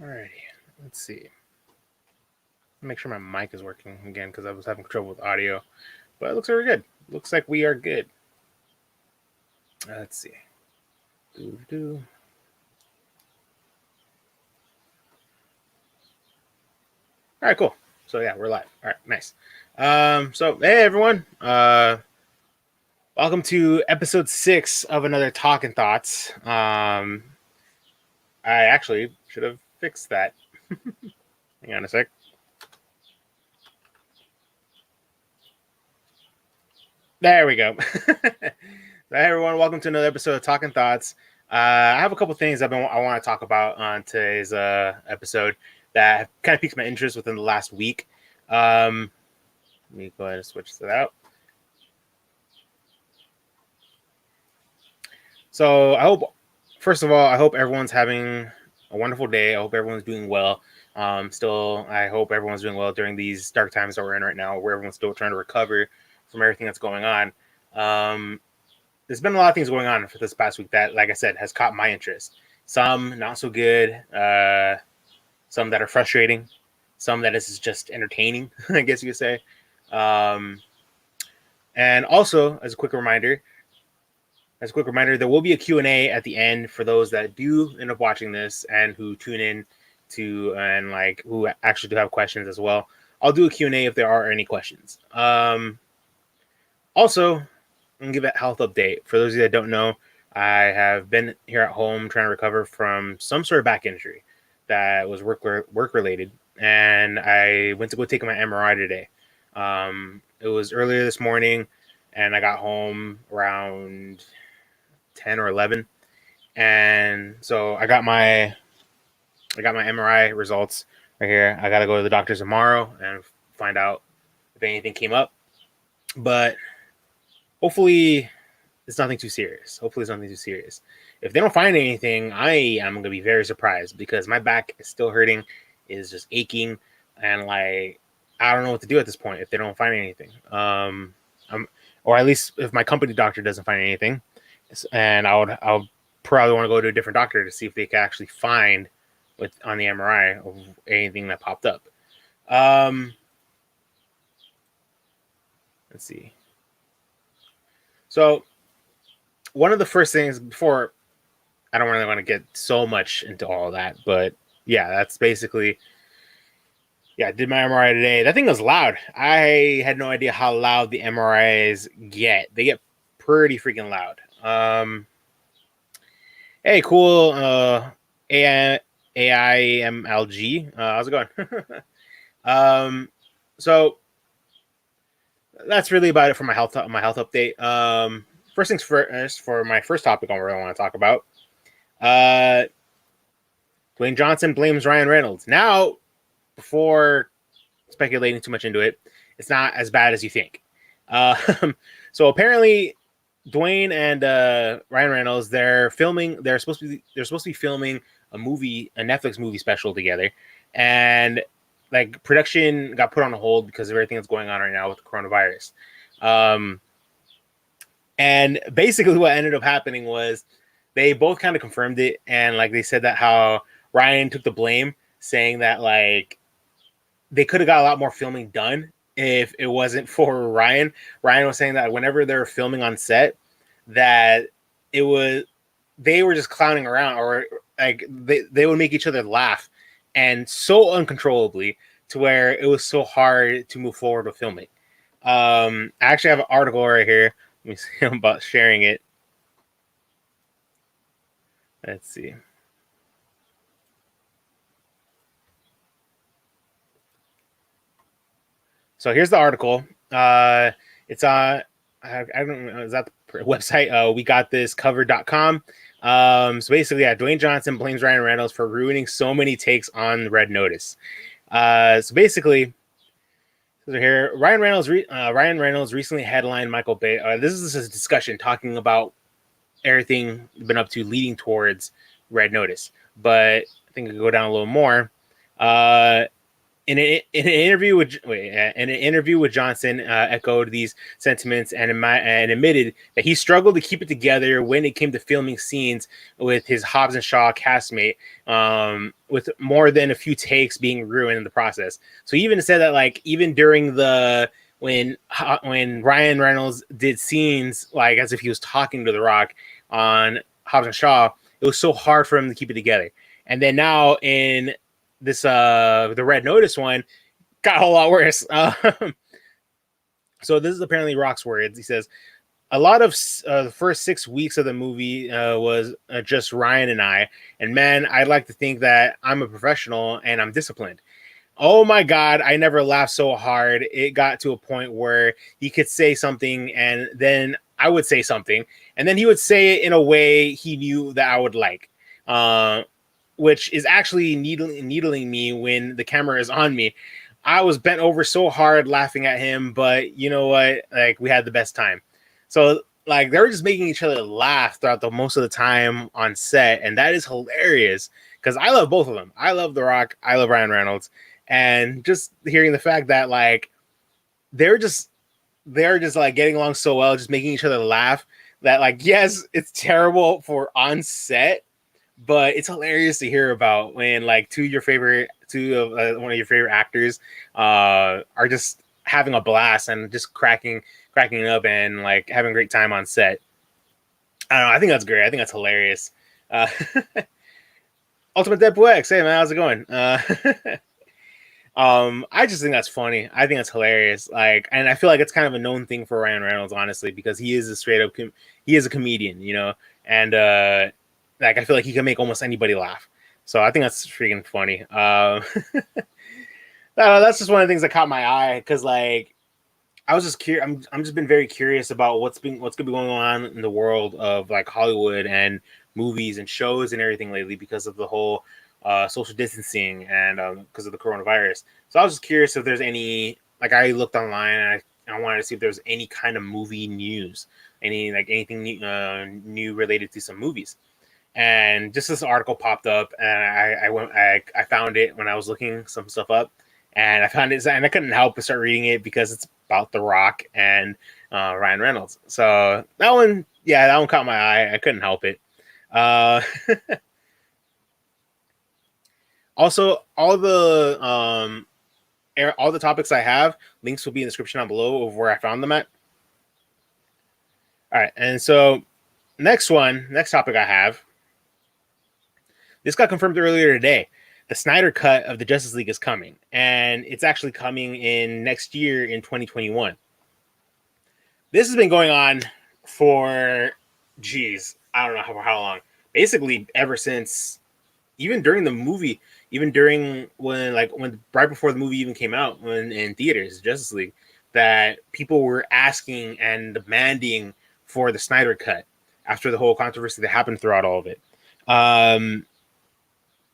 Alrighty, let's see. Make sure my mic is working again because I was having trouble with audio, but it looks like we're good. Looks like we are good. Let's see. All right, cool. So yeah, we're live. All right, nice. So hey everyone, welcome to episode 6 of another Talking Thoughts. I actually should have fixed that. Hang on a sec. There we go. Hey everyone, welcome to another episode of Talking Thoughts. I have a couple things I want to talk about on today's episode that have kind of piqued my interest within the last week. Let me go ahead and switch that out. So first of all, I hope everyone's having a wonderful day. I hope everyone's doing well. I hope everyone's doing well during these dark times that we're in right now, where everyone's still trying to recover from everything that's going on. There's been a lot of things going on for this past week that, like I said, has caught my interest. Some not so good, some that are frustrating, some that is just entertaining, I guess you could say. And also, as a quick reminder, there will be a Q&A at the end for those that do end up watching this and who tune in to and like who actually do have questions as well. I'll do a Q&A if there are any questions. Also, I'm gonna give a health update. For those of you that don't know, I have been here at home trying to recover from some sort of back injury that was work related, and I went to go take my MRI today. It was earlier this morning, and I got home around 10 or 11, and so I got my MRI results right here. I got to go to the doctor tomorrow and find out if anything came up, but hopefully it's nothing too serious. If they don't find anything, I am going to be very surprised because my back is still hurting, is just aching, and like I don't know what to do at this point if they don't find anything. Or at least if my company doctor doesn't find anything, and I'll probably want to go to a different doctor to see if they can actually find on the MRI of anything that popped up. Let's see. So one of the first things before, I don't really want to get so much into all that, but yeah, that's basically, I did my MRI today. That thing was loud. I had no idea how loud the MRIs get. They get pretty freaking loud. Hey, cool. AIMLG. How's it going? So that's really about it for my health update. First things first, for my first topic I really want to talk about. Dwayne Johnson blames Ryan Reynolds. Now, before speculating too much into it, it's not as bad as you think. So apparently, Dwayne and Ryan Reynolds, they're supposed to be filming a Netflix movie special together, and like production got put on hold because of everything that's going on right now with the coronavirus. And basically what ended up happening was they both kind of confirmed it, and like they said that how Ryan took the blame, saying that like they could have got a lot more filming done if it wasn't for Ryan. Ryan was saying that whenever they were filming on set, that they were just clowning around, or like they would make each other laugh, and so uncontrollably to where it was so hard to move forward with filming. I actually have an article right here. Let me see about sharing it. Let's see. So here's the article. It's on, I don't know, is that the website? WeGotThisCovered.com. So basically, Dwayne Johnson blames Ryan Reynolds for ruining so many takes on Red Notice. So basically, here Ryan Reynolds recently headlined Michael Bay. This is a discussion talking about everything been up to leading towards Red Notice, but I think I could go down a little more. in an interview with Johnson, echoed these sentiments and admitted that he struggled to keep it together when it came to filming scenes with his Hobbs and Shaw castmate, with more than a few takes being ruined in the process. So he even said that, like, even during the when Ryan Reynolds did scenes like as if he was talking to The Rock on Hobbs and Shaw, it was so hard for him to keep it together. And then now in this the Red Notice one, got a whole lot worse. So this is apparently Rock's words. He says, a lot of the first 6 weeks of the movie was just Ryan and I. And man, I'd like to think that I'm a professional and I'm disciplined. Oh my God, I never laughed so hard. It got to a point where he could say something and then I would say something. And then he would say it in a way he knew that I would like. Which is actually needling me when the camera is on me. I was bent over so hard laughing at him, but you know what? Like, we had the best time. So, like, they were just making each other laugh throughout the most of the time on set, and that is hilarious because I love both of them. I love The Rock. I love Ryan Reynolds, and just hearing the fact that, like, they're just like getting along so well, just making each other laugh. That, like, yes, it's terrible for on set, but it's hilarious to hear about when, like, one of your favorite actors are just having a blast and just cracking up and like having a great time on set. I don't know. I think that's great. I think that's hilarious. Ultimate Deadpool X. Hey man, how's it going? I just think that's funny. I think that's hilarious. Like, and I feel like it's kind of a known thing for Ryan Reynolds, honestly, because he is a straight up he is a comedian, you know, and like, I feel like he can make almost anybody laugh. So I think that's freaking funny. That's just one of the things that caught my eye because, like, I was just curious. I'm just been very curious about what's gonna be going on in the world of like Hollywood and movies and shows and everything lately because of the whole social distancing and because of the coronavirus. So I was just curious if there's any, like, I looked online and I wanted to see if there's any kind of movie news, anything new related to some movies. And just this article popped up, and I found it when I was looking some stuff up, and I found it, and I couldn't help but start reading it because it's about The Rock and Ryan Reynolds. So that one caught my eye. I couldn't help it. Also, all the topics I have, links will be in the description down below of where I found them at. All right, and so next topic I have. This got confirmed earlier today. The Snyder cut of the Justice League is coming, and it's actually coming in next year in 2021. This has been going on for, I don't know how long. Basically, ever since, even during the movie, when right before the movie even came out, when in theaters, Justice League, that people were asking and demanding for the Snyder cut after the whole controversy that happened throughout all of it.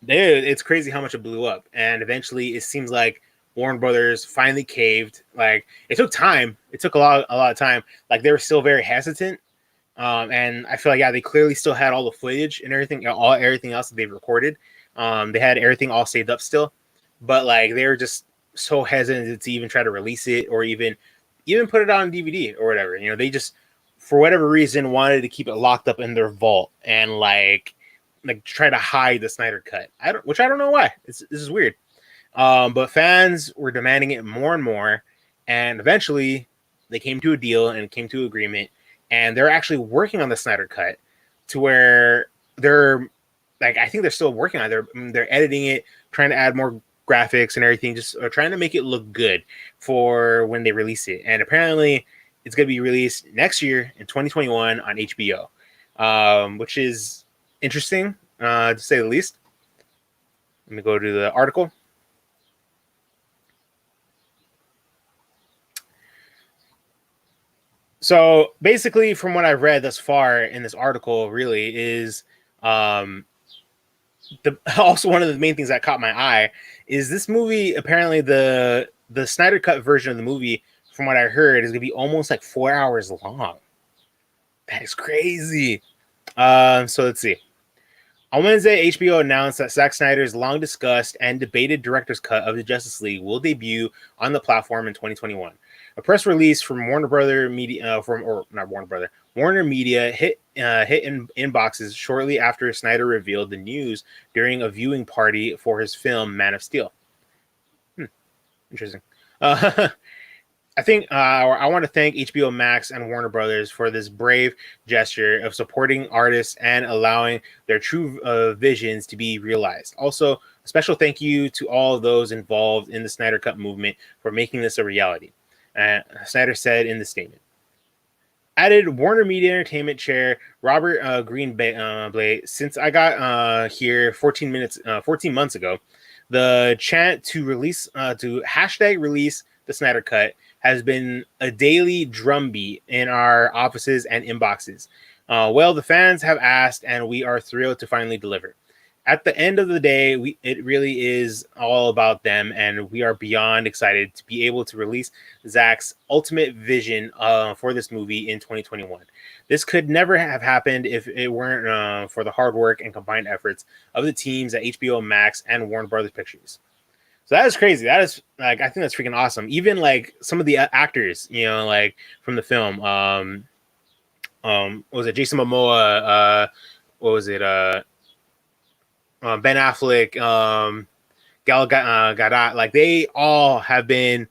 It's crazy how much it blew up, and eventually it seems like Warner Brothers finally caved. Like, it took time. It took a lot of time. Like, they were still very hesitant, and I feel like they clearly still had all the footage and everything else that they've recorded. They had everything all saved up still, but like they were just so hesitant to even try to release it or even put it out on DVD or whatever. You know, they just, for whatever reason, wanted to keep it locked up in their vault and like try to hide the Snyder cut. I don't know why. This is weird. But fans were demanding it more and more, and eventually they came to a deal and came to an agreement, and they're actually working on the Snyder cut to where they're like, I think they're still working on it. They're editing it, trying to add more graphics and everything, just trying to make it look good for when they release it. And apparently it's going to be released next year in 2021 on HBO, which is interesting, to say the least. Let me go to the article. So basically, from what I've read thus far in this article, really is also one of the main things that caught my eye is this movie. Apparently, the Snyder cut version of the movie, from what I heard, is going to be almost like 4 hours long. That is crazy. So let's see. On Wednesday, HBO announced that Zack Snyder's long discussed and debated director's cut of the Justice League will debut on the platform in 2021. A press release from Warner Brother Media, or not Warner Brother, Warner Media hit in inboxes shortly after Snyder revealed the news during a viewing party for his film Man of Steel. Interesting. I think I want to thank HBO Max and Warner Brothers for this brave gesture of supporting artists and allowing their true visions to be realized. Also, a special thank you to all of those involved in the Snyder Cut movement for making this a reality. Snyder said in the statement. Added Warner Media Entertainment chair Robert Greenblatt. Since I got here 14 months ago, the chant to hashtag release the Snyder Cut has been a daily drumbeat in our offices and inboxes. Well, the fans have asked, and we are thrilled to finally deliver. At the end of the day, it really is all about them, and we are beyond excited to be able to release Zack's ultimate vision for this movie in 2021. This could never have happened if it weren't for the hard work and combined efforts of the teams at HBO Max and Warner Brothers Pictures. So that is crazy. That is like, I think that's freaking awesome. Even like some of the actors, like from the film, what was it? Jason Momoa, what was it? Ben Affleck, Gal Gadot, like they all have been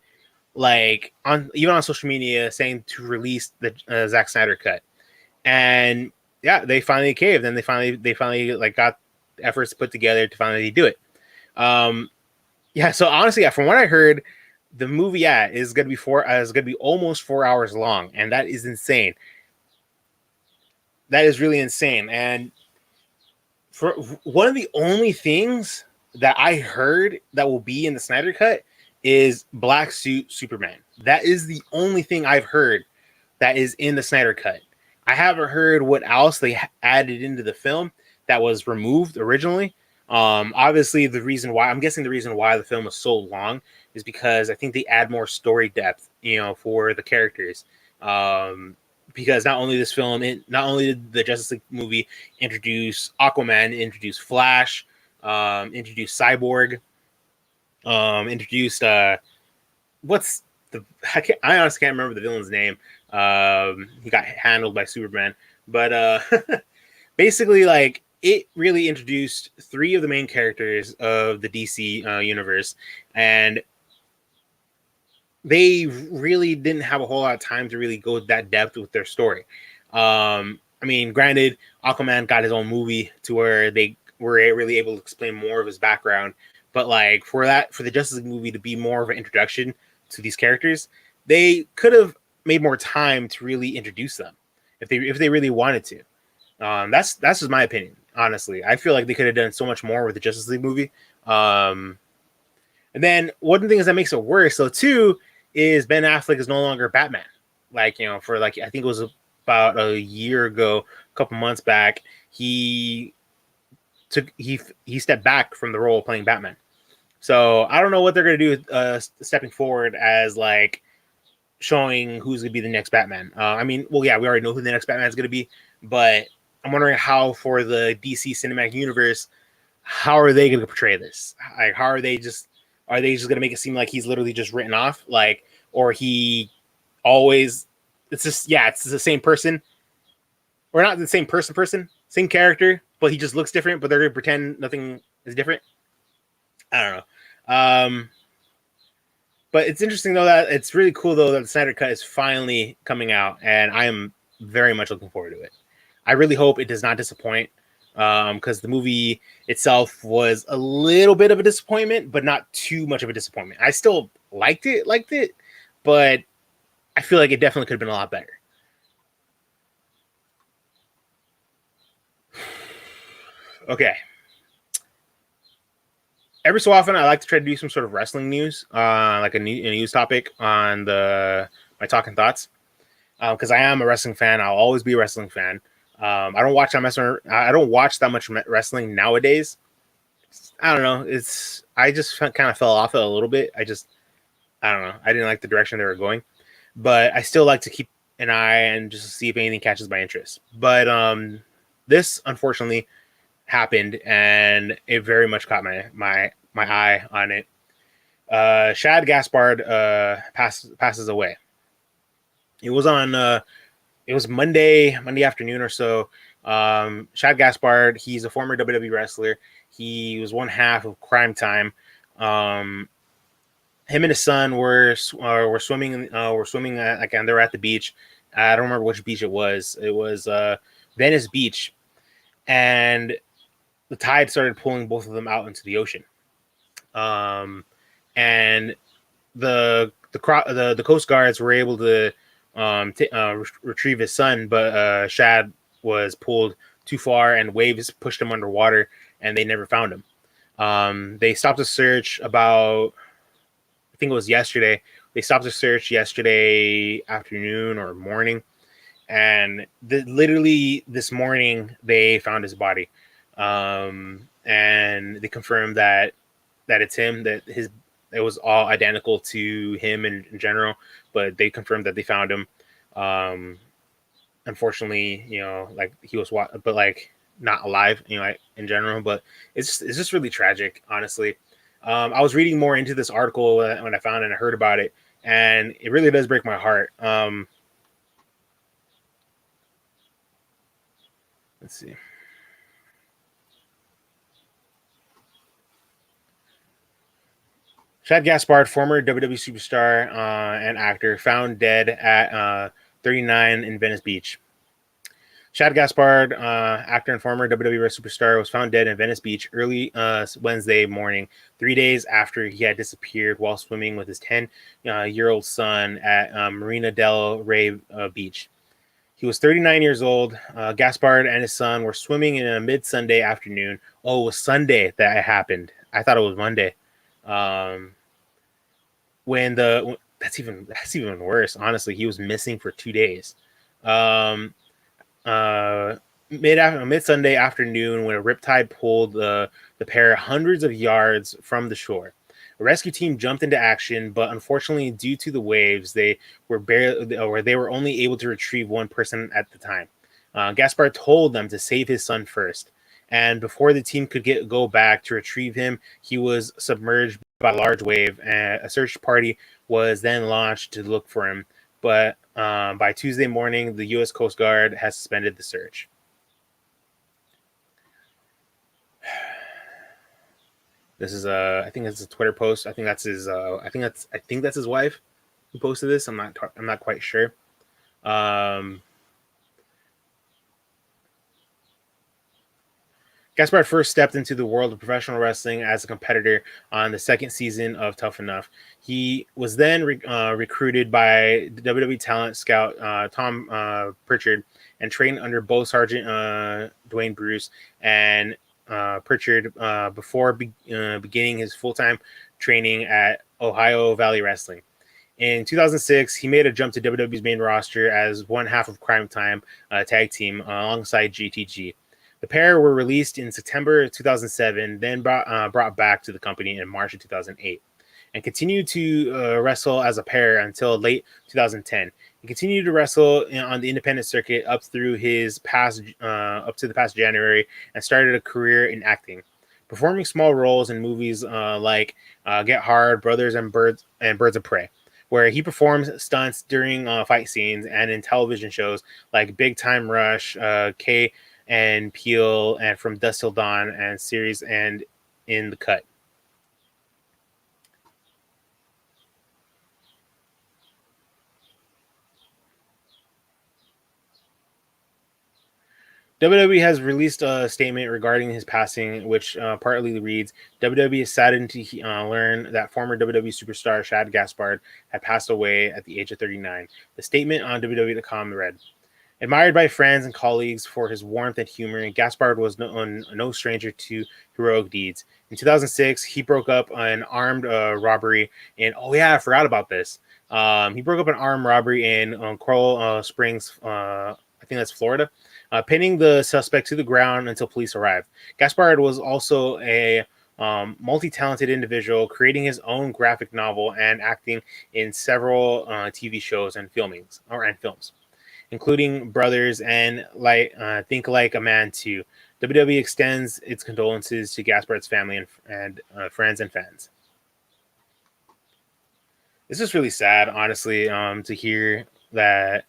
like even on social media saying to release the Zack Snyder cut, and yeah, they finally caved, and they finally like got efforts put together to finally do it. Yeah, so honestly, from what I heard, the movie is gonna be almost 4 hours long, and that is insane. That is really insane, and for one of the only things that I heard that will be in the Snyder Cut is Black Suit Superman. That is the only thing I've heard that is in the Snyder Cut. I haven't heard what else they added into the film that was removed originally. Obviously, the reason why the film was so long is because I think they add more story depth, for the characters. Because not only did the Justice League movie introduce Aquaman, introduce Flash, introduce Cyborg, introduced what's the I honestly can't remember the villain's name. He got handled by Superman, but basically, like, it really introduced 3 of the main characters of the DC universe, and they really didn't have a whole lot of time to really go that depth with their story. I mean, granted, Aquaman got his own movie to where they were really able to explain more of his background, but like for the Justice League movie to be more of an introduction to these characters, they could have made more time to really introduce them if they really wanted to. That's just my opinion. Honestly, I feel like they could have done so much more with the Justice League movie. And then one of the things that makes it worse, though, too, is Ben Affleck is no longer Batman. Like, for like, I think it was about a year ago, a couple months back, he stepped back from the role of playing Batman. So I don't know what they're gonna do stepping forward as like showing who's gonna be the next Batman. I mean, well, yeah, we already know who the next Batman is gonna be, but I'm wondering how for the DC cinematic universe, how are they gonna portray this? Like, how are they just gonna make it seem like he's literally just written off, like, or he always it's the same person, or not the same same character, but he just looks different, but they're gonna pretend nothing is different. I don't know. But it's interesting though that it's really cool though that the Snyder Cut is finally coming out, and I am very much looking forward to it. I really hope it does not disappoint, because the movie itself was a little bit of a disappointment, but not too much of a disappointment. I still liked it, but I feel like it definitely could have been a lot better. Okay. Every so often, I like to try to do some sort of wrestling news, like a news topic on my Talking Thoughts, because I am a wrestling fan. I'll always be a wrestling fan. I don't watch that much wrestling nowadays. I don't know. I just kind of fell off it a little bit. I don't know. I didn't like the direction they were going, but I still like to keep an eye and just see if anything catches my interest. But this, unfortunately, happened, and it very much caught my eye on it. Shad Gaspard passes away. It was on it was Monday afternoon or so. Shad Gaspard, he's a former WWE wrestler. He was one half of Crime Time. Um, Him and his son were swimming. Were swimming like, and they were at the beach. I don't remember which beach it was. It was Venice Beach, and the tide started pulling both of them out into the ocean. And the Coast Guards were able to retrieve his son, but Shad was pulled too far, and waves pushed him underwater, and they never found him. They stopped the search about, I think it was yesterday. They stopped the search yesterday afternoon or morning, and literally this morning they found his body, and they confirmed that it's him. That it was all identical to him in general, but they confirmed that they found him. Unfortunately, like he was, but like not alive, like, in general. But it's just really tragic, honestly. I was reading more into this article when I found it and I heard about it, and it really does break my heart. Let's see. Shad Gaspard, former WWE superstar and actor, found dead at 39 in Venice Beach. Shad Gaspard, actor and former WWE superstar, was found dead in Venice Beach early Wednesday morning, 3 days after he had disappeared while swimming with his 10-year-old son at Marina del Rey Beach. He was 39 years old. Gaspard and his son were swimming in a mid-Sunday afternoon. Oh, it was Sunday that it happened. I thought it was Monday. That's even worse. Honestly, he was missing for 2 days. Mid Sunday afternoon, when a riptide pulled the pair hundreds of yards from the shore. A rescue team jumped into action, but unfortunately, due to the waves, they were only able to retrieve one person at the time. Gaspard told them to save his son first, and before the team could go back to retrieve him, he was submerged by a large wave, and a search party was then launched to look for him. But by Tuesday morning, the U.S. Coast Guard has suspended the search. This is I think it's a Twitter post. I think that's his. I think that's his wife who posted this. I'm not quite sure. Gaspard first stepped into the world of professional wrestling as a competitor on the second season of Tough Enough. He was then recruited by WWE talent scout Tom Pritchard and trained under both Sergeant Dwayne Bruce and Pritchard before beginning his full-time training at Ohio Valley Wrestling. In 2006, he made a jump to WWE's main roster as one half of Crime Time tag team alongside GTG. The pair were released in September 2007, then brought back to the company in March of 2008, and continued to wrestle as a pair until late 2010. He continued to wrestle on the independent circuit up to the past January, and started a career in acting, performing small roles in movies like Get Hard, Brothers and Birds of Prey, where he performs stunts during fight scenes, and in television shows like Big Time Rush, K and Peele, and From Dusk Till Dawn, and series and In the Cut. WWE has released a statement regarding his passing, which partly reads, WWE is saddened to learn that former WWE superstar Shad Gaspard had passed away at the age of 39. The statement on WWE.com read, admired by friends and colleagues for his warmth and humor, Gaspard was no stranger to heroic deeds. In 2006, he broke up an armed robbery in, oh yeah, I forgot about this. He broke up an armed robbery in Coral Springs, I think that's Florida, pinning the suspect to the ground until police arrived. Gaspard was also a multi-talented individual, creating his own graphic novel and acting in several TV shows and films. including brothers and think like a man too. WWE extends its condolences to Gaspard's family and friends and fans. It's just really sad, honestly, to hear that.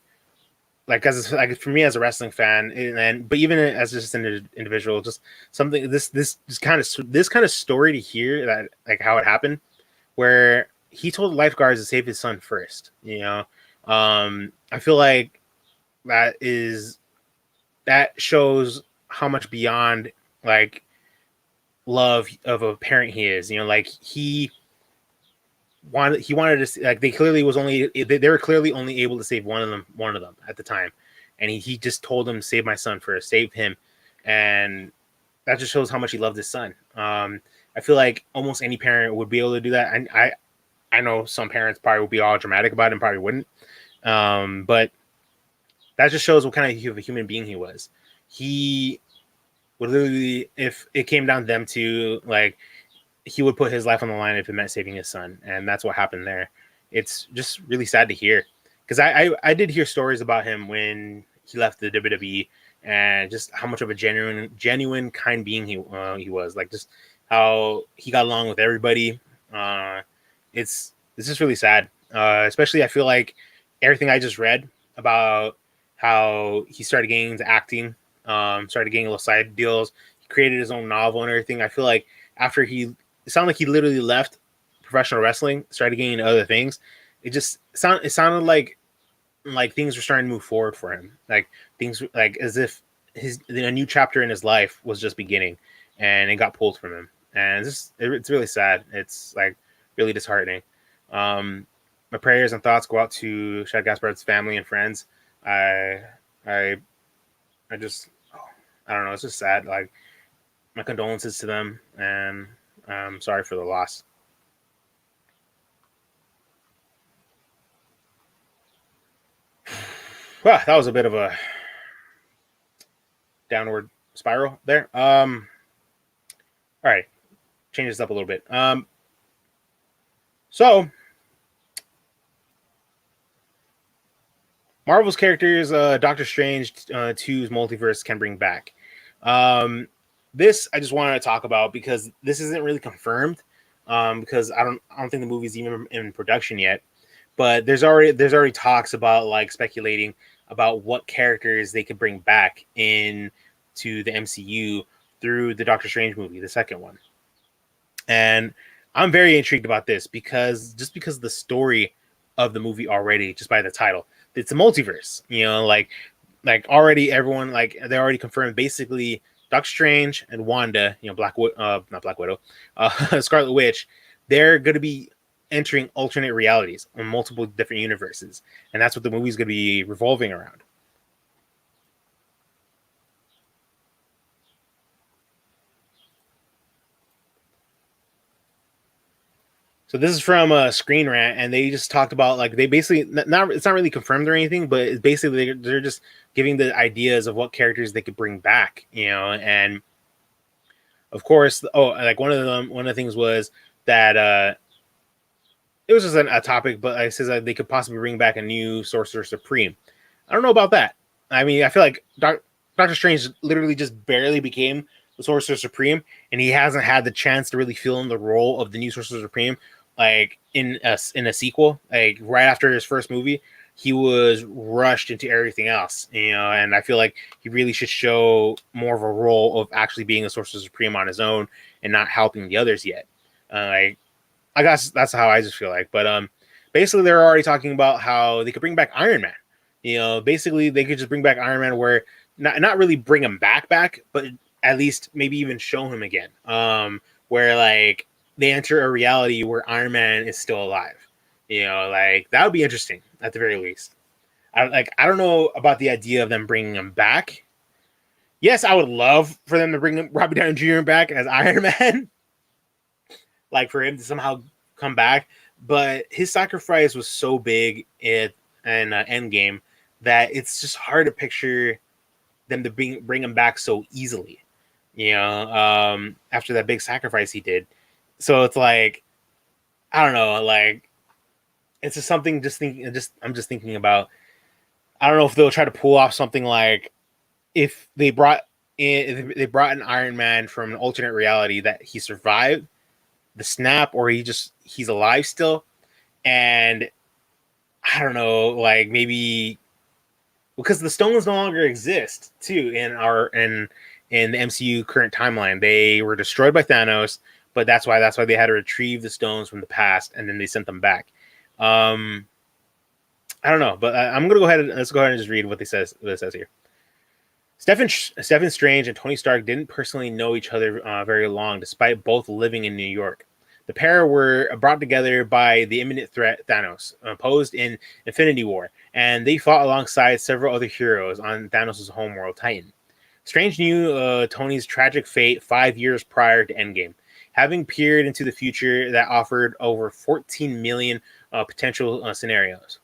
Like for me as a wrestling fan, but even as just an individual, just something this kind of story to hear that like how it happened, where he told the lifeguards to save his son first. I feel like that shows how much beyond like love of a parent he is. Like he wanted to like they were clearly only able to save one of them at the time, and he just told them, save my son first, save him. And that just shows how much he loved his son. I feel like almost any parent would be able to do that. I know some parents probably would be all dramatic about it and probably wouldn't, but that just shows what kind of a human being he was. He would literally, if it came down to them to like, he would put his life on the line if it meant saving his son, and that's what happened there. It's just really sad to hear, because I did hear stories about him when he left the WWE, and just how much of a genuine kind being he was. Like just how he got along with everybody. It's just really sad. Especially I feel like everything I just read about how he started getting into acting, started getting little side deals. He created his own novel and everything. I feel like after it sounded like he literally left professional wrestling, started getting into other things. It sounded like things were starting to move forward for him. Like things like as if a new chapter in his life was just beginning, and it got pulled from him. And it's really sad. It's like really disheartening. My prayers and thoughts go out to Shad Gaspard's family and friends. I I I just I don't know. It's just sad. Like my condolences to them, and I'm sorry for the loss. Well, that was a bit of a downward spiral there. All right, change this up a little bit. So Marvel's characters, Doctor Strange 2's Multiverse can bring back. This I just wanted to talk about because this isn't really confirmed. Because I don't think the movie's even in production yet. But there's already talks about like speculating about what characters they could bring back in to the MCU through the Doctor Strange movie, the second one. And I'm very intrigued about this because of the story of the movie already, just by the title. It's a multiverse, like already everyone like they already confirmed basically Doctor Strange and Wanda, not Black Widow, Scarlet Witch, they're going to be entering alternate realities on multiple different universes, and that's what the movie's going to be revolving around. So this is from a Screen Rant, and they just talked about like they basically not it's not really confirmed or anything, but it's basically they're just giving the ideas of what characters they could bring back, and of course, like one of the things was that it was just a topic, but it says that they could possibly bring back a new Sorcerer Supreme. I don't know about that. I mean, I feel like Doctor Strange literally just barely became the Sorcerer Supreme, and he hasn't had the chance to really fill in the role of the new Sorcerer Supreme, like in a sequel, like right after his first movie. He was rushed into everything else, and I feel like he really should show more of a role of actually being a Sorcerer Supreme on his own and not helping the others yet. Like I guess that's how I just feel like. But basically they're already talking about how they could bring back Iron Man. Basically they could just bring back Iron Man, where not really bring him back, but at least maybe even show him again. Where like they enter a reality where Iron Man is still alive. Like that would be interesting at the very least. I don't know about the idea of them bringing him back. Yes, I would love for them to bring Robert Downey Jr. back as Iron Man, like for him to somehow come back. But his sacrifice was so big in Endgame that it's just hard to picture them to bring him back so easily. After that big sacrifice he did. So it's like I don't know, like it's just something. I'm just thinking about I don't know if they'll try to pull off something like if they brought an Iron Man from an alternate reality that he survived the snap, or he's alive still, and I don't know, like maybe because the stones no longer exist too in the MCU current timeline. They were destroyed by Thanos, but that's why they had to retrieve the stones from the past, and then they sent them back. I don't know, but I'm gonna go ahead and let's go ahead and just read what it says here. Stephen Strange and Tony Stark didn't personally know each other very long, despite both living in New York. The pair were brought together by the imminent threat Thanos, posed in Infinity War, and they fought alongside several other heroes on Thanos' homeworld, Titan. Strange knew Tony's tragic fate 5 years prior to Endgame, having peered into the future that offered over 14 million potential scenarios.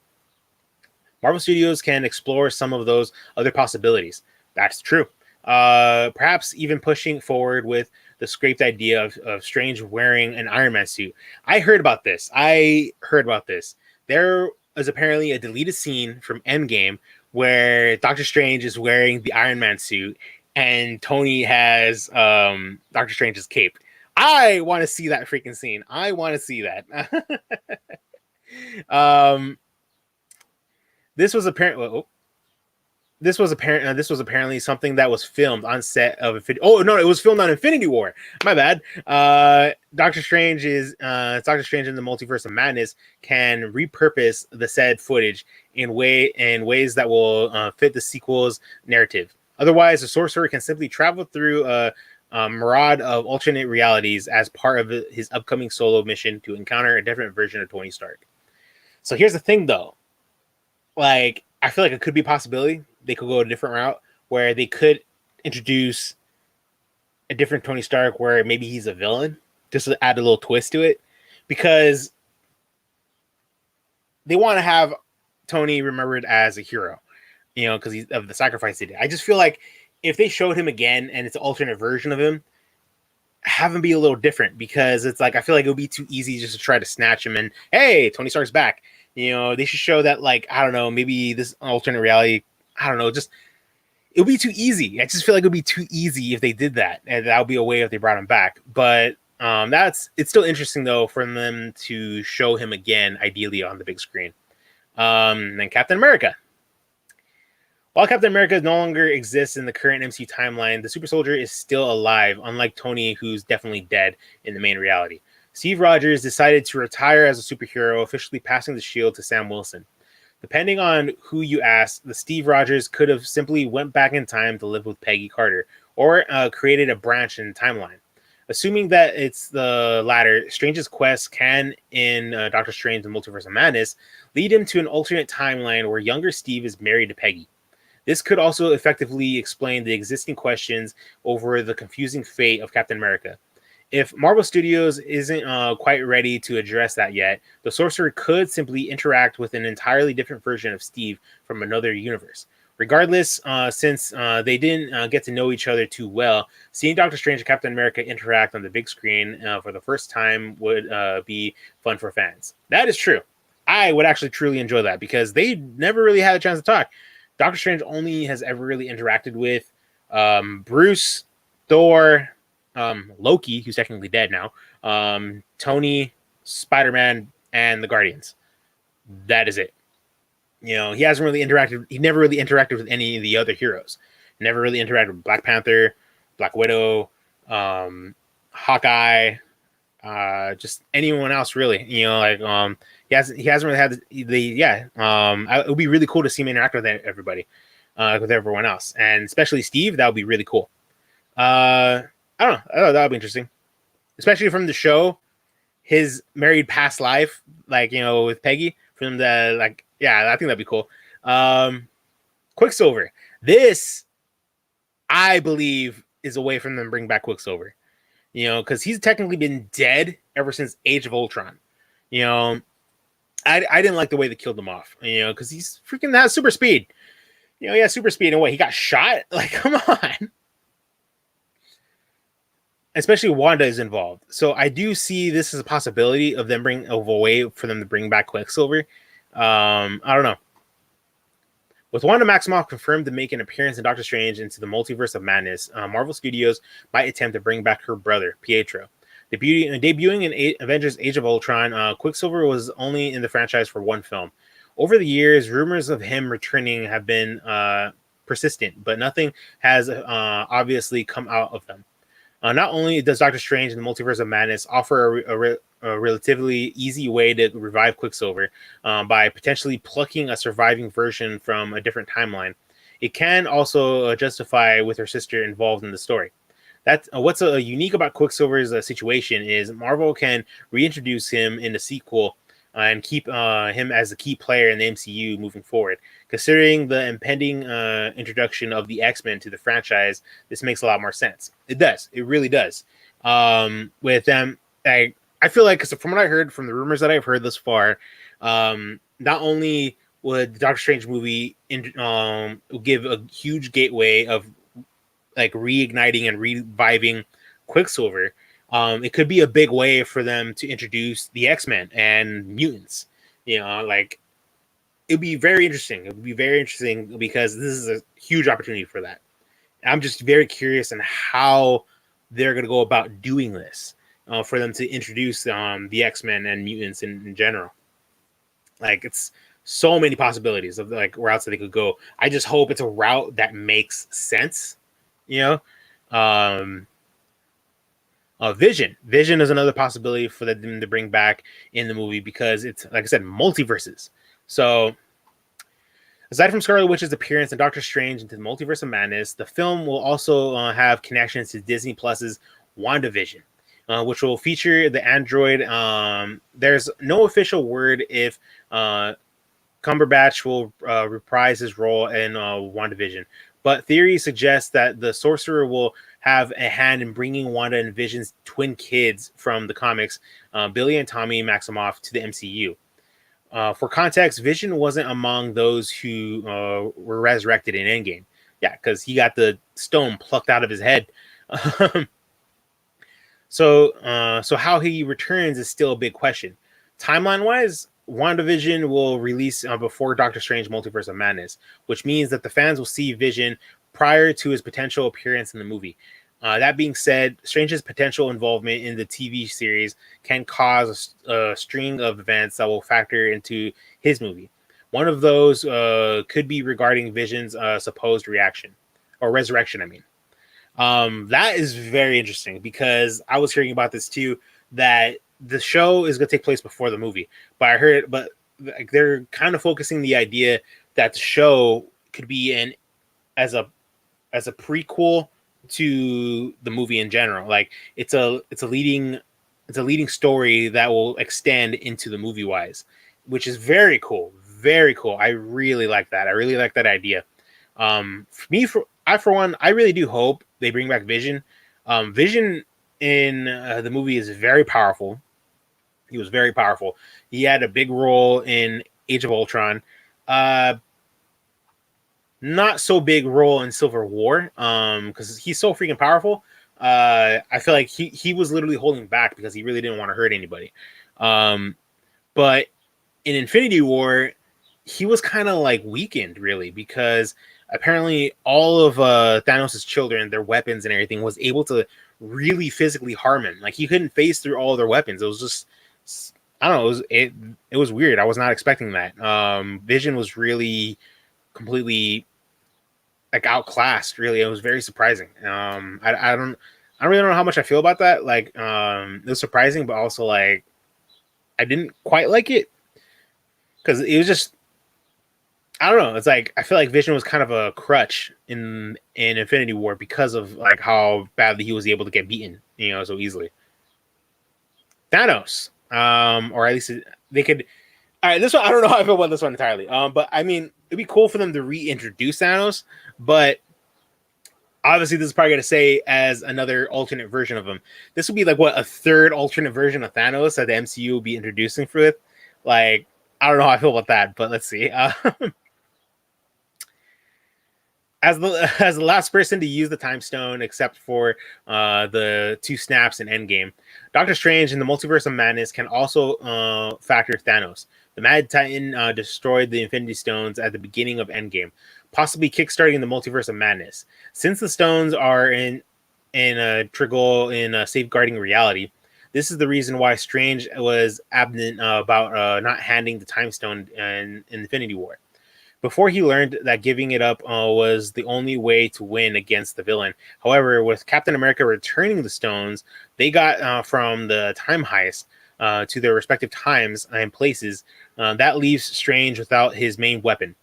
Marvel Studios can explore some of those other possibilities. That's true. Perhaps even pushing forward with the scraped idea of Strange wearing an Iron Man suit. I heard about this. There is apparently a deleted scene from Endgame where Doctor Strange is wearing the Iron Man suit and Tony has Doctor Strange's cape. I want to see that freaking scene. I want to see that. This was apparently something that was filmed on set of Infinity. Oh no, it was filmed on Infinity War. My bad. Doctor Strange in the Multiverse of Madness can repurpose the said footage in ways that will fit the sequel's narrative. Otherwise, the sorcerer can simply travel through a myriad of alternate realities as part of his upcoming solo mission to encounter a different version of Tony Stark. So here's the thing, though. Like, I feel like it could be a possibility. They could go a different route where they could introduce a different Tony Stark where maybe he's a villain, just to add a little twist to it, because they want to have Tony remembered as a hero, because he's of the sacrifice he did. I just feel like if they showed him again and it's an alternate version of him, have him be a little different, because it's like I feel like it would be too easy just to try to snatch him and hey, Tony Stark's back. They should show that, like, I don't know, maybe this alternate reality, I don't know, just it would be too easy. I just feel like it would be too easy if they did that, and that would be a way if they brought him back. But it's still interesting though for them to show him again, ideally on the big screen. And Captain America. While Captain America no longer exists in the current MCU timeline, the super soldier is still alive, unlike Tony, who's definitely dead in the main reality. Steve Rogers decided to retire as a superhero, officially passing the shield to Sam Wilson. Depending on who you ask, the Steve Rogers could have simply went back in time to live with Peggy Carter, or created a branch in the timeline. Assuming that it's the latter, Strange's quest can, in Doctor Strange and Multiverse of Madness, lead him to an alternate timeline where younger Steve is married to Peggy. This could also effectively explain the existing questions over the confusing fate of Captain America. If Marvel Studios isn't quite ready to address that yet, the sorcerer could simply interact with an entirely different version of Steve from another universe. Regardless, since they didn't get to know each other too well, seeing Doctor Strange and Captain America interact on the big screen for the first time would be fun for fans. That is true. I would actually truly enjoy that, because they never really had a chance to talk. Doctor Strange only has ever really interacted with Bruce, Thor, Loki, who's technically dead now, Tony, Spider-Man, and the Guardians. That is it. He hasn't really interacted. He never really interacted with any of the other heroes. Never really interacted with Black Panther, Black Widow, Hawkeye, just anyone else really. He hasn't really had it would be really cool to see him interact with everybody, with everyone else, and especially Steve. That would be really cool. I don't know. I thought that would be interesting, especially from the show, his married past life, with Peggy. For them to I think that'd be cool. Quicksilver. This, I believe, is a way for them to bring back Quicksilver. Because he's technically been dead ever since Age of Ultron. I didn't like the way they killed him off. Because he's freaking has super speed. He has super speed, and what, he got shot? Like, come on. Especially Wanda is involved. So I do see this as a possibility of them a way for them to bring back Quicksilver. I don't know. With Wanda Maximoff confirmed to make an appearance in Doctor Strange into the Multiverse of Madness, Marvel Studios might attempt to bring back her brother, Pietro. Debuting in Avengers Age of Ultron, Quicksilver was only in the franchise for one film. Over the years, rumors of him returning have been persistent, but nothing has obviously come out of them. Not only does Doctor Strange in the Multiverse of Madness offer a relatively easy way to revive Quicksilver by potentially plucking a surviving version from a different timeline, it can also justify with her sister involved in the story. That's what's unique about Quicksilver's situation is Marvel can reintroduce him in the sequel and keep him as a key player in the MCU moving forward. Considering the impending introduction of the X-Men to the franchise, this makes a lot more sense. It does. It really does. With them, I feel like, because from what I heard from the rumors that I've heard thus far, not only would the Doctor Strange movie give a huge gateway of like reigniting and reviving Quicksilver, it could be a big way for them to introduce the X-Men and mutants. Like, it'd be very interesting. It would be very interesting because this is a huge opportunity for that. I'm just very curious on how they're going to go about doing this for them to introduce the X-Men and mutants in general. Like, it's so many possibilities of like routes that they could go. I just hope it's a route that makes sense. Vision is another possibility for them to bring back in the movie because it's, like I said, multiverses. So aside from Scarlet Witch's appearance in Doctor Strange into the Multiverse of Madness, the film will also have connections to Disney Plus's WandaVision, which will feature the android. There's no official word if Cumberbatch will reprise his role in WandaVision, but theory suggests that the sorcerer will have a hand in bringing Wanda and Vision's twin kids from the comics, Billy and Tommy Maximoff, to the MCU. For context, Vision wasn't among those who were resurrected in Endgame. Yeah, because he got the stone plucked out of his head. So how he returns is still a big question. Timeline-wise, WandaVision will release before Doctor Strange Multiverse of Madness, which means that the fans will see Vision prior to his potential appearance in the movie. That being said, Strange's potential involvement in the TV series can cause a string of events that will factor into his movie. One of those could be regarding Vision's supposed reaction or resurrection, I mean. That is very interesting because I was hearing about this too, that the show is going to take place before the movie, but they're kind of focusing the idea that the show could be as a prequel to the movie in general. Like it's a leading story that will extend into the movie wise, which is very cool. Very cool. I really like that. I really like that idea. For one, I really do hope they bring back Vision. Vision in the movie is very powerful. He was very powerful. He had a big role in Age of Ultron. Not so big role in Civil War because he's so freaking powerful. I feel like he was literally holding back because he really didn't want to hurt anybody. But in Infinity War, he was kind of like weakened really because apparently all of Thanos' children, their weapons and everything, was able to really physically harm him. Like he couldn't phase through all of their weapons. It was just, I don't know, it was weird. I was not expecting that. Vision was really completely like outclassed. Really, it was very surprising. I don't really know how much I feel about that. Like, it was surprising, but also like I didn't quite like it because it was just, I don't know. It's like I feel like Vision was kind of a crutch in Infinity War because of like how badly he was able to get beaten, so easily. Thanos, or at least they could. All right, this one I don't know how I feel about this one entirely. But I mean, it'd be cool for them to reintroduce Thanos, but obviously this is probably going to say as another alternate version of him. This would be like what, a third alternate version of Thanos that the MCU will be introducing for it. Like, I don't know how I feel about that, but let's see. As the last person to use the Time Stone, except for the two snaps in Endgame, Doctor Strange in the Multiverse of Madness can also factor Thanos. The Mad Titan destroyed the Infinity Stones at the beginning of Endgame, possibly kickstarting the Multiverse of Madness. Since the stones are in a trickle in safeguarding reality, this is the reason why Strange was absent about not handing the Time Stone in Infinity War. Before he learned that giving it up was the only way to win against the villain. However, with Captain America returning the stones, they got from the time heist to their respective times and places. That leaves Strange without his main weapon.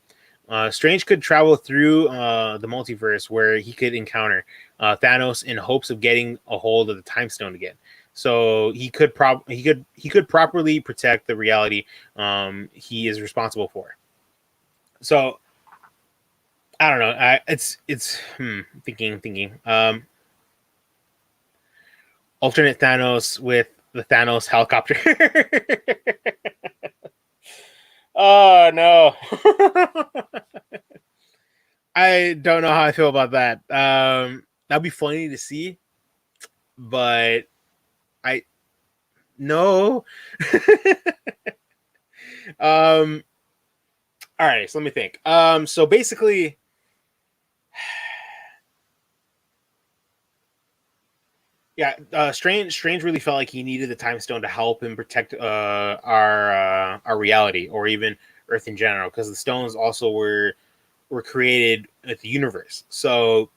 Strange could travel through the multiverse where he could encounter Thanos in hopes of getting a hold of the Time Stone again. So he could properly protect the reality he is responsible for. So I don't know. It's thinking. Alternate Thanos with the Thanos helicopter. Oh no. I don't know how I feel about that. That'd be funny to see, but I no. All right, so let me think. So basically, yeah, Strange really felt like he needed the Time Stone to help him protect our reality, or even Earth in general, because the stones also were created at the universe. So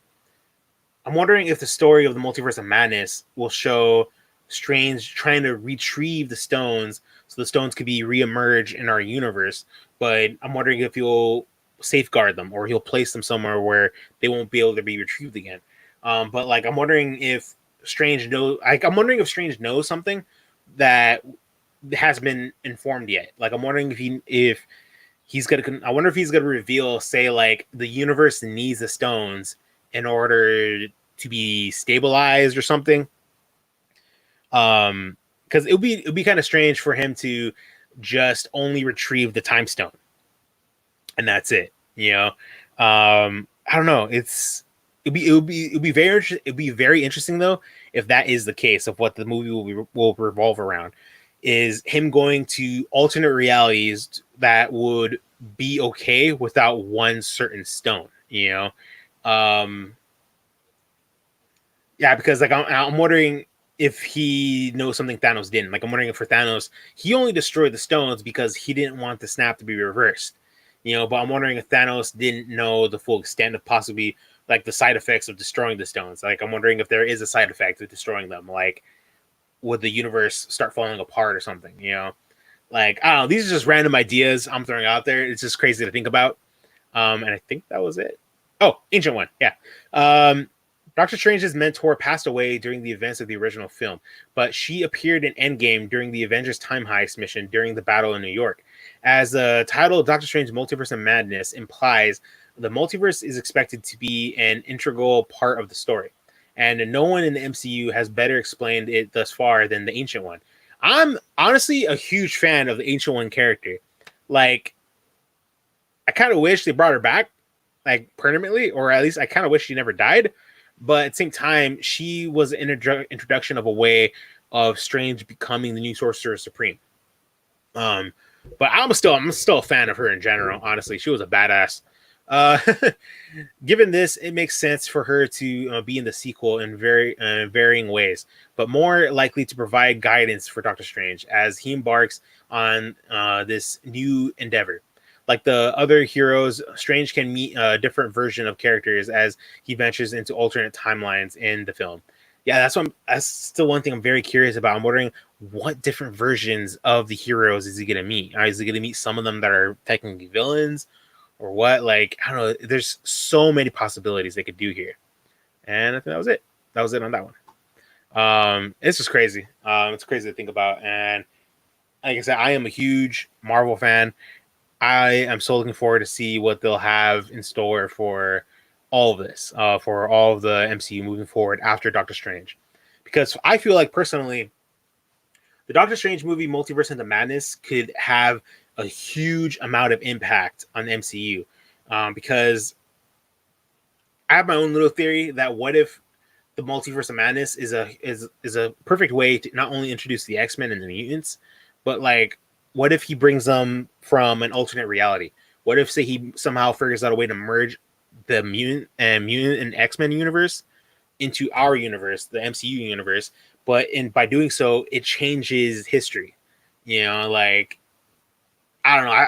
I'm wondering if the story of the Multiverse of Madness will show Strange trying to retrieve the stones, so the stones could be reemerge in our universe. But I'm wondering if he'll safeguard them, or he'll place them somewhere where they won't be able to be retrieved again. But like, I'm wondering if I'm wondering if Strange knows something that has been informed yet. Like, I'm wondering if he's gonna. I wonder if he's gonna reveal, say, like, the universe needs the stones in order to be stabilized or something. Because it'd be kind of strange for him to just only retrieve the time stone and that's it. I don't know. It'd be very interesting though if that is the case of what the movie will revolve around, is him going to alternate realities that would be okay without one certain stone. Yeah, because like I'm wondering if he knows something Thanos didn't. Like, I'm wondering if for Thanos, he only destroyed the stones because he didn't want the snap to be reversed. But I'm wondering if Thanos didn't know the full extent of possibly like the side effects of destroying the stones. Like, I'm wondering if there is a side effect of destroying them. Like, would the universe start falling apart or something? Like, I don't know. These are just random ideas I'm throwing out there. It's just crazy to think about. And I think that was it. Oh, Ancient One. Yeah. Doctor Strange's mentor passed away during the events of the original film, but she appeared in Endgame during the Avengers time heist mission during the battle in New York. As the title Doctor Strange Multiverse of Madness implies, the multiverse is expected to be an integral part of the story. And no one in the MCU has better explained it thus far than the Ancient One. I'm honestly a huge fan of the Ancient One character. Like, I kind of wish they brought her back, like, permanently, or at least I kind of wish she never died. But at the same time, she was an introduction of a way of Strange becoming the new Sorcerer Supreme. But I'm still a fan of her in general. Honestly, she was a badass. Uh, Given this, it makes sense for her to be in the sequel in very varying ways, but more likely to provide guidance for Doctor Strange as he embarks on this new endeavor. Like the other heroes, Strange can meet a different version of characters as he ventures into alternate timelines in the film. Yeah, that's still one thing I'm very curious about. I'm wondering what different versions of the heroes is he going to meet. Is he going to meet some of them that are technically villains, or what? Like, I don't know. There's so many possibilities they could do here, and I think that was it. That was it on that one. It's just crazy. It's crazy to think about, and like I said, I am a huge Marvel fan. I am so looking forward to see what they'll have in store for all of this, for all of the MCU moving forward after Doctor Strange. Because I feel like, personally, the Doctor Strange movie Multiverse into Madness could have a huge amount of impact on the MCU. Because I have my own little theory that what if the Multiverse of Madness is a perfect way to not only introduce the X-Men and the mutants, but like, what if the Multiverse of Madness is a perfect way to not only introduce the X-Men and the mutants, but like, what if the Multiverse of Madness is a what if he brings them from an alternate reality? What if, say, he somehow figures out a way to merge the mutant and X-Men universe into our universe, the MCU universe, but by doing so, it changes history. Like, I don't know.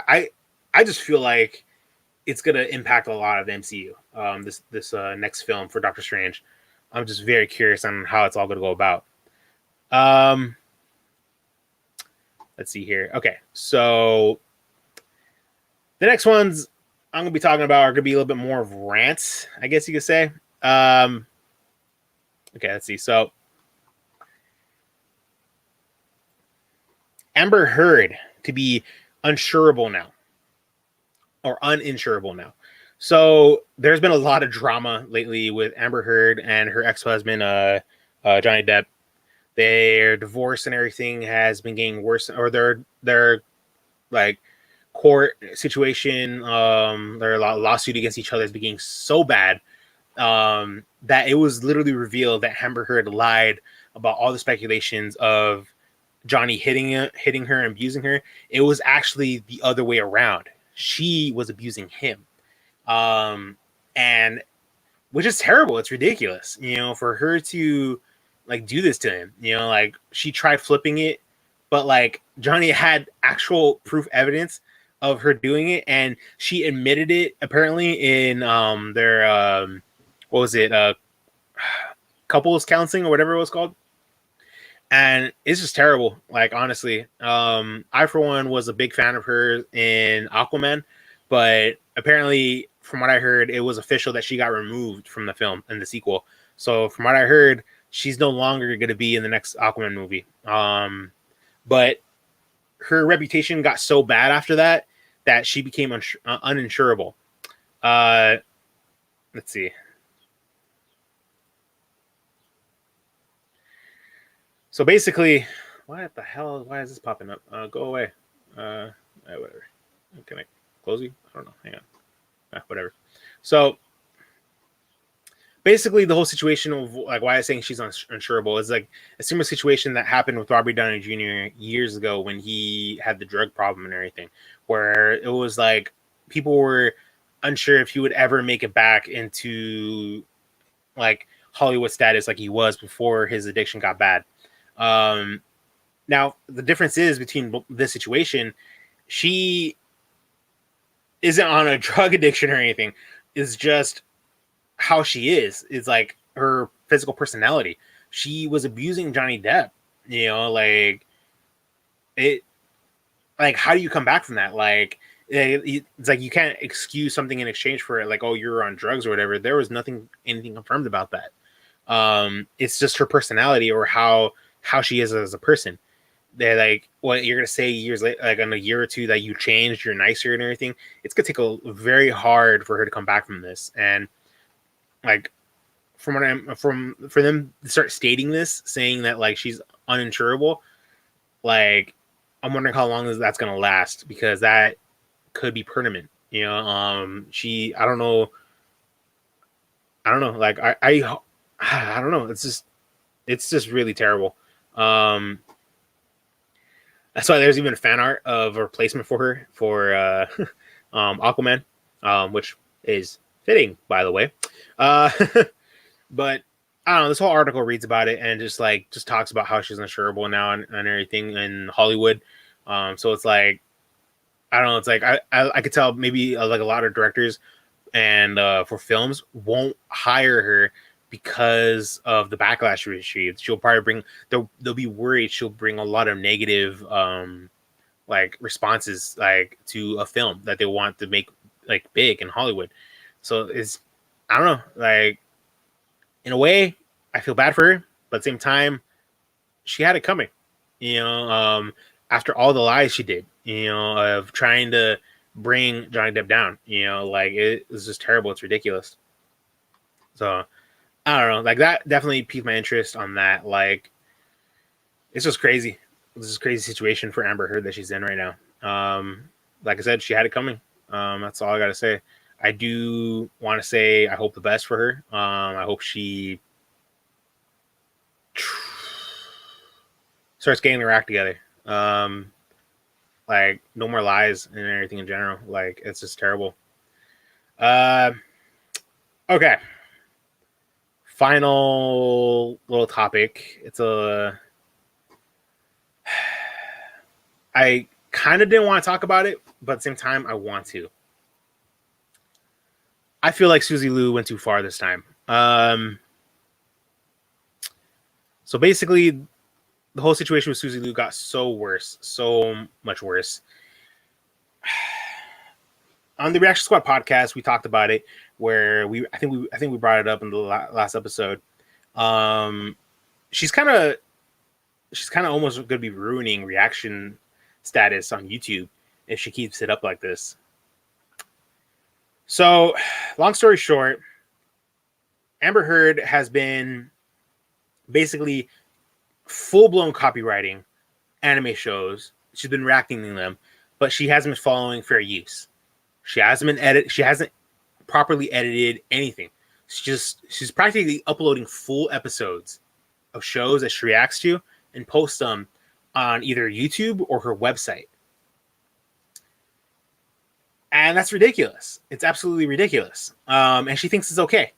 I just feel like it's gonna impact a lot of the MCU. This next film for Doctor Strange. I'm just very curious on how it's all gonna go about. Let's see here. Okay, so the next ones I'm gonna be talking about are gonna be a little bit more of rants, I guess you could say. Okay, let's see. So Amber Heard to be unsurable now, or uninsurable now. So there's been a lot of drama lately with Amber Heard and her ex-husband, Johnny Depp. Their divorce and everything has been getting worse, or their like court situation, their lawsuit against each other is getting so bad that it was literally revealed that Amber Heard lied about all the speculations of Johnny hitting her and abusing her. It was actually the other way around. She was abusing him, and which is terrible. It's ridiculous, for her to like do this to him. Like she tried flipping it, but like Johnny had actual proof evidence of her doing it, and she admitted it apparently in their what was it, couples counseling or whatever it was called. And it's just terrible. Like, honestly, I for one was a big fan of her in Aquaman, but apparently from what I heard, it was official that she got removed from the film in the sequel. So from what I heard, she's no longer going to be in the next Aquaman movie. But her reputation got so bad after that she became uninsurable. Let's see. So basically, why is this popping up? Go away. Whatever. Can I close you? I don't know. Hang on. Whatever. So basically, the whole situation of like why I'm saying she's uninsurable is like a similar situation that happened with Robert Downey Jr. years ago when he had the drug problem and everything, where it was like people were unsure if he would ever make it back into like Hollywood status like he was before his addiction got bad. Now the difference is between this situation, she isn't on a drug addiction or anything. It's just how she is. It's like her physical personality. She was abusing Johnny Depp. Like it. Like, how do you come back from that? Like, it's like you can't excuse something in exchange for it. Like, oh, you're on drugs or whatever. There was anything confirmed about that. It's just her personality or how she is as a person. They're like, what you're gonna say years later, like in a year or two, that you changed, you're nicer and everything. It's gonna take a very hard for her to come back from this. And like, for them to start stating this, saying that like she's uninsurable, like I'm wondering how long that's gonna last, because that could be permanent. I don't know. Like I don't know. It's just really terrible. That's why there's even fan art of a replacement for her for Aquaman, which is fitting, by the way. But I don't know. This whole article reads about it and just talks about how she's uninsurable now and everything in Hollywood. So it's like, I don't know. It's like I could tell maybe like a lot of directors and for films won't hire her because of the backlash she received. She'll probably bring they'll be worried she'll bring a lot of negative like responses like to a film that they want to make like big in Hollywood. So it's, I don't know, like in a way I feel bad for her, but at the same time she had it coming. After all the lies she did, of trying to bring Johnny Depp down, like it was just terrible. It's ridiculous. So I don't know, like that definitely piqued my interest on that. Like, it's just crazy. This is a crazy situation for Amber Heard that she's in right now. Like I said, she had it coming. That's all I gotta say. I do want to say I hope the best for her. I hope she starts getting her act together. Like, no more lies and everything in general. Like, it's just terrible. Uh, okay. Final little topic. It's a. I kind of didn't want to talk about it, but at the same time, I want to. I feel like Suzy Lou went too far this time. So basically, the whole situation with Suzy Lou got so much worse. On the Reaction Squad podcast, we talked about it, where I think we brought it up in the last episode. She's kind of almost going to be ruining reaction status on YouTube if she keeps it up like this. So, long story short, Amber Heard has been basically full-blown copywriting anime shows. She's been reacting to them, but she hasn't been following fair use. She hasn't properly edited anything. She's practically uploading full episodes of shows that she reacts to and posts them on either YouTube or her website. And that's ridiculous. It's absolutely ridiculous. And she thinks it's okay,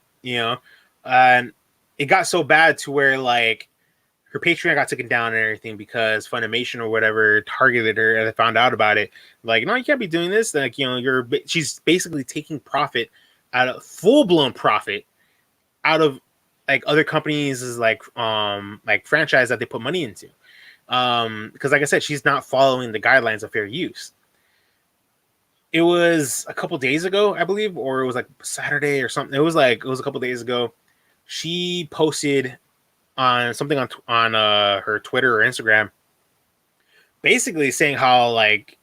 And it got so bad to where, like, her Patreon got taken down and everything because Funimation or whatever targeted her and they found out about it. Like, no, you can't be doing this. Like, she's basically taking profit full-blown profit out of, like, other companies' like franchise that they put money into. Because, like I said, she's not following the guidelines of fair use. It was a couple days ago, I believe, or it was like Saturday or something. It was a couple days ago. She posted on something on her Twitter or Instagram, basically saying how, like,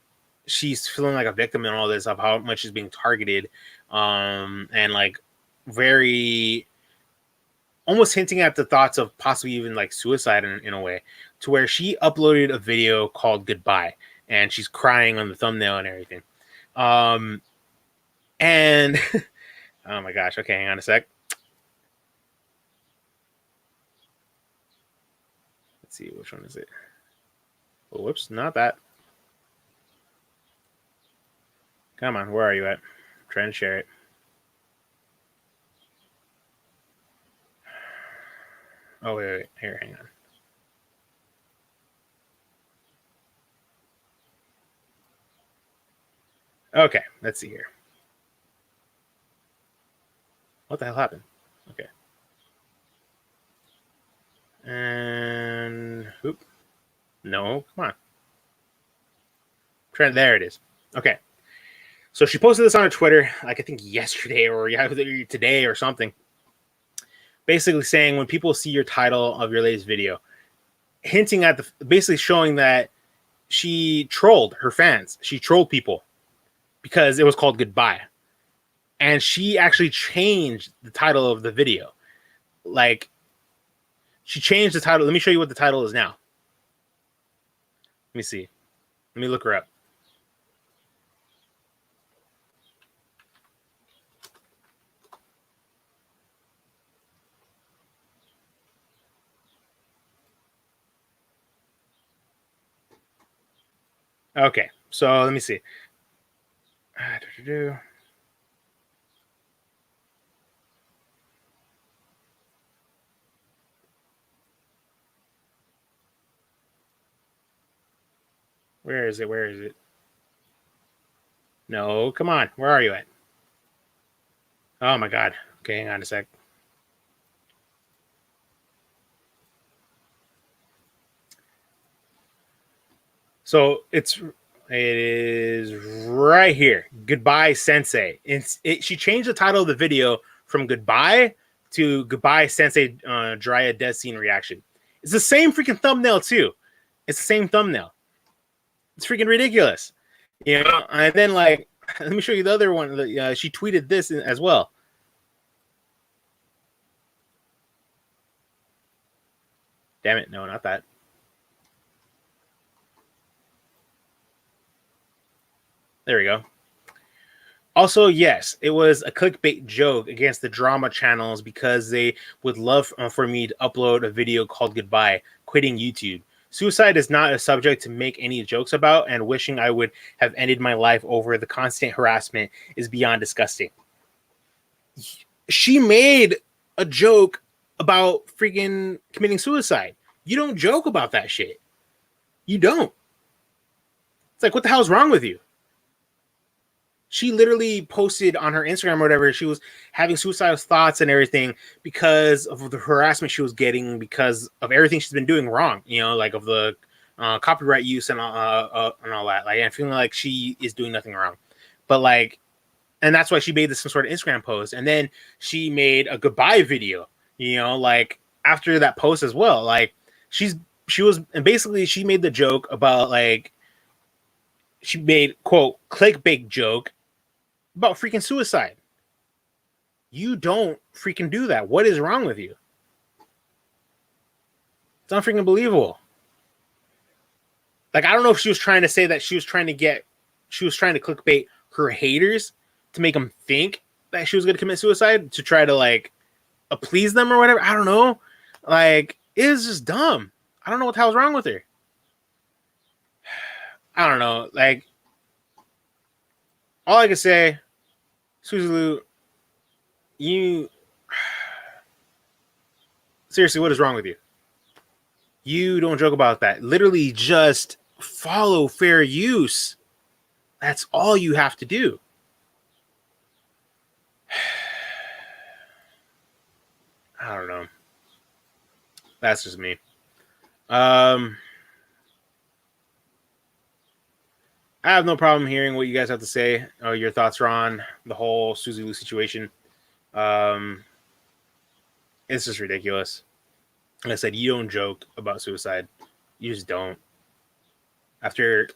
she's feeling like a victim in all this, of how much she's being targeted, and like very almost hinting at the thoughts of possibly even like suicide in a way, to where she uploaded a video called Goodbye and she's crying on the thumbnail and everything. And oh my gosh, okay, hang on a sec. Let's see, which one is it? Oh, whoops, not that. Come on, where are you at? I'm trying to share it. Oh, wait, here, hang on. Okay, let's see here. What the hell happened? Okay. And oop. No, come on. There it is. Okay. So she posted this on her Twitter, like I think yesterday or today or something. Basically saying, when people see your title of your latest video, hinting at basically showing that she trolled her fans. She trolled people because it was called Goodbye. And she actually changed the title of the video. Like, she changed the title. Let me show you what the title is now. Let me see. Let me look her up. Okay, so let me see. Where is it? Where is it? No, come on. Where are you at? Oh my God. Okay, hang on a sec. So it is right here. Goodbye, Sensei. She changed the title of the video from Goodbye to Goodbye, Sensei, Jiraiya Death Scene Reaction. It's the same freaking thumbnail too. It's the same thumbnail. It's freaking ridiculous. And then, like, let me show you the other one. She tweeted this as well. Damn it. No, not that. There we go. Also, yes, it was a clickbait joke against the drama channels because they would love for me to upload a video called Goodbye, quitting YouTube. Suicide is not a subject to make any jokes about, and wishing I would have ended my life over the constant harassment is beyond disgusting. She made a joke about freaking committing suicide. You don't joke about that shit. You don't. It's like, what the hell is wrong with you? She literally posted on her Instagram or whatever, she was having suicidal thoughts and everything because of the harassment she was getting, because of everything she's been doing wrong, you know, like of the copyright use and all that. Like, I'm feeling like she is doing nothing wrong. But like, and that's why she made this some sort of Instagram post. And then she made a goodbye video, you know, like after that post as well. Like she made the joke about like, she made, quote, clickbait joke about freaking suicide. You don't freaking do that. What is wrong with you? It's unfreaking believable. Like, I don't know if she was trying to say that she was trying to clickbait her haters to make them think that she was going to commit suicide, to try to like please them or whatever. I don't know. Like, it is just dumb. I don't know what the hell's wrong with her. I don't know. Like, all I can say, Suzy Lou, you seriously, what is wrong with you? You don't joke about that. Literally, just follow fair use. That's all you have to do. I don't know. That's just me. I have no problem hearing what you guys have to say, or your thoughts are on the whole Suzy Lou situation. It's just ridiculous. Like I said, you don't joke about suicide. You just don't. After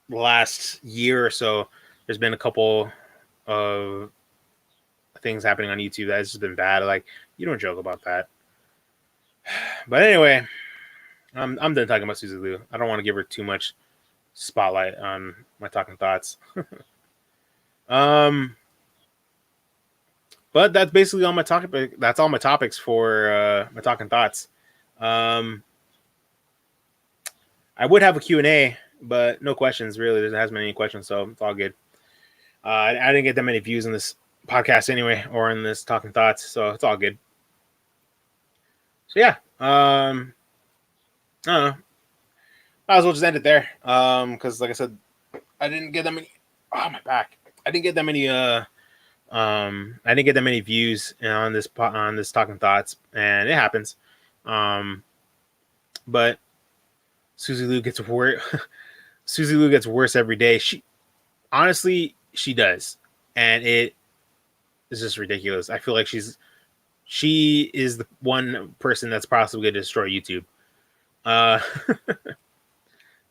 the last year or so, there's been a couple of things happening on YouTube that's just been bad. Like, you don't joke about that. But anyway, I'm done talking about Suzy Lou. I don't want to give her too much spotlight on my talking thoughts. But that's basically all my topic. That's all my topics for my talking thoughts. I would have a Q&A, but no questions really. There hasn't been any questions, so it's all good. I didn't get that many views in this podcast anyway, or in this talking thoughts, so it's all good. So yeah, I don't know. Might as well just end it there. Because like I said, I didn't get that many. Oh, my back! I didn't get that many. Views on this talking thoughts, and it happens. But Suzy Lou gets worse. Suzy Lou gets worse every day. She does, and it is just ridiculous. I feel like she is the one person that's possibly going to destroy YouTube.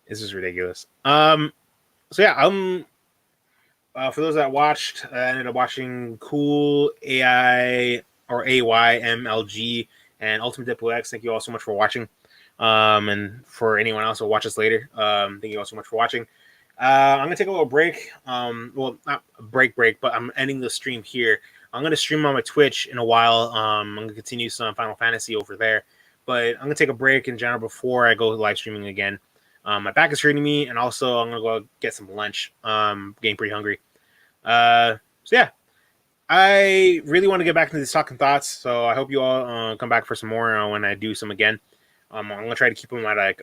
It's just ridiculous. So yeah, for those that watched, I ended up watching Cool AI or AYMLG and Ultimate Diplo X. Thank you all so much for watching. And for anyone else who will watch us later, thank you all so much for watching. I'm gonna take a little break. Well, not a break, but I'm ending the stream here. I'm gonna stream on my Twitch in a while. I'm gonna continue some Final Fantasy over there, but I'm gonna take a break in general before I go live streaming again. My back is hurting me, and also I'm gonna go get some lunch. Getting pretty hungry. So yeah, I really want to get back into these talking thoughts. So I hope you all come back for some more when I do some again. I'm gonna try to keep them at like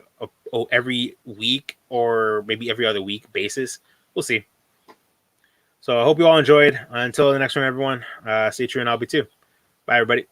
every week or maybe every other week basis. We'll see. So I hope you all enjoyed. Until the next one, everyone. Stay true, and I'll be too. Bye, everybody.